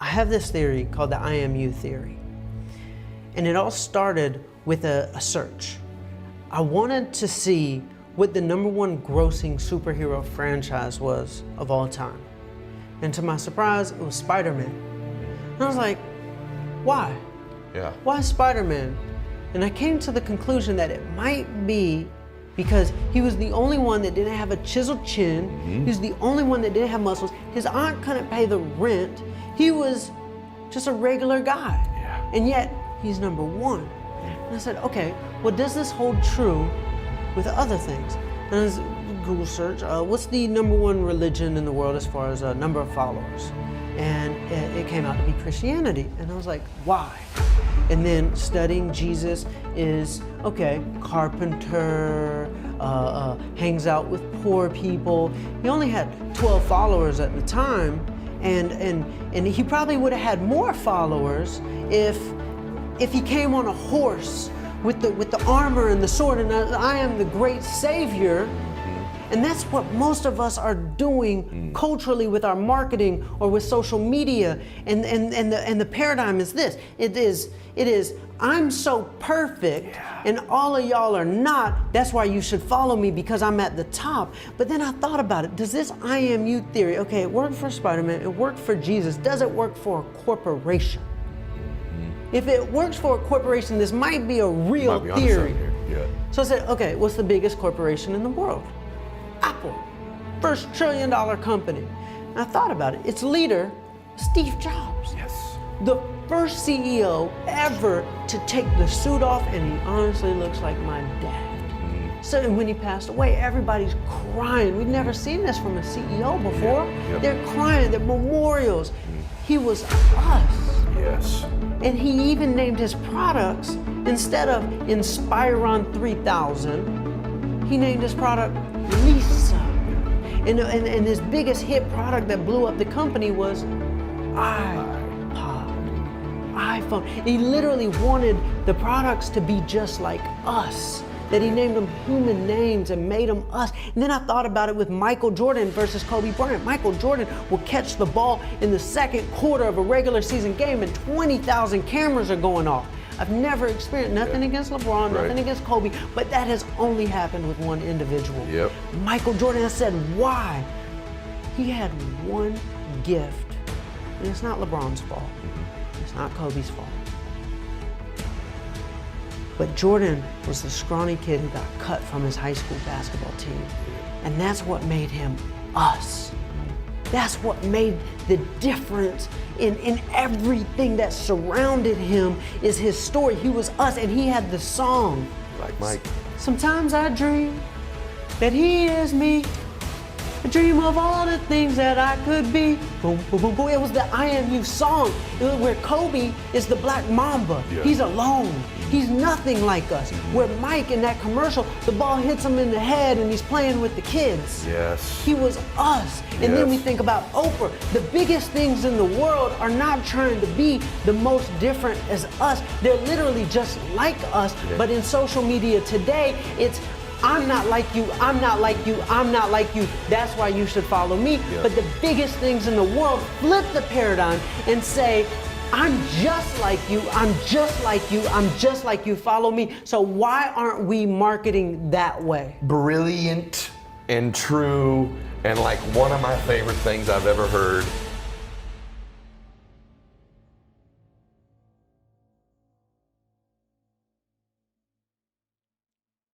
I have this theory called the I am you theory. And it all started with a search. I wanted to see what the #1 grossing superhero franchise was of all time. And to my surprise, it was Spider-Man. And I was like, why? Yeah. Why Spider-Man? And I came to the conclusion that it might be because he was the only one that didn't have a chiseled chin. He was the only one that didn't have muscles. His aunt couldn't pay the rent. He was just a regular guy. Yeah. And yet, he's #1. And I said, okay, well, does this hold true with other things? And I was Google search, what's the #1 religion in the world as far as number of followers? And it came out to be Christianity. And I was like, why? And then studying Jesus is, okay, carpenter, hangs out with poor people. He only had 12 followers at the time, and he probably would have had more followers if he came on a horse with the armor and the sword, and I am the great savior. And that's what most of us are doing culturally with our marketing or with social media. And the paradigm is this. It is I'm so perfect and all of y'all are not. That's why you should follow me because I'm at the top. But then I thought about it. Does this I am you theory, okay, it worked for Spider-Man, it worked for Jesus. Does it work for a corporation? If it works for a corporation, this might be a real theory. Yeah. So I said, okay, what's the biggest corporation in the world? Apple, first $1 trillion company. And I thought about it. Its leader, Steve Jobs. Yes. The first CEO ever to take the suit off, and he honestly looks like my dad. So when he passed away, everybody's crying. We've never seen this from a CEO before. Yep. They're crying, they're memorials. He was us. Yes. And he even named his products, instead of Inspiron 3000, he named his product Lisa. And his biggest hit product that blew up the company was iPhone. He literally wanted the products to be just like us, that he named them human names and made them us. And then I thought about it with Michael Jordan versus Kobe Bryant. Michael Jordan will catch the ball in the second quarter of a regular season game and 20,000 cameras are going off. I've never experienced nothing against LeBron, nothing against Kobe, but that has only happened with one individual. Yep. Michael Jordan. I said, why? He had one gift, and it's not LeBron's fault. It's not Kobe's fault. But Jordan was the scrawny kid who got cut from his high school basketball team. And that's what made him us. That's what made the difference in everything that surrounded him is his story. He was us, and he had the song. Like Mike. Sometimes I dream that he is me. I dream of all the things that I could be. Boom, boom, boom, boom. It was the I Am You song, where Kobe is the Black Mamba. Yeah. He's alone. He's nothing like us. Where Mike in that commercial, the ball hits him in the head and he's playing with the kids. Yes. He was us. And then we think about Oprah. The biggest things in the world are not trying to be the most different as us. They're literally just like us. Yeah. But in social media today, it's I'm not like you, I'm not like you, I'm not like you. That's why you should follow me. Yeah. But the biggest things in the world flip the paradigm and say, I'm just like you, I'm just like you, I'm just like you, follow me. So why aren't we marketing that way? Brilliant and true, and like one of my favorite things I've ever heard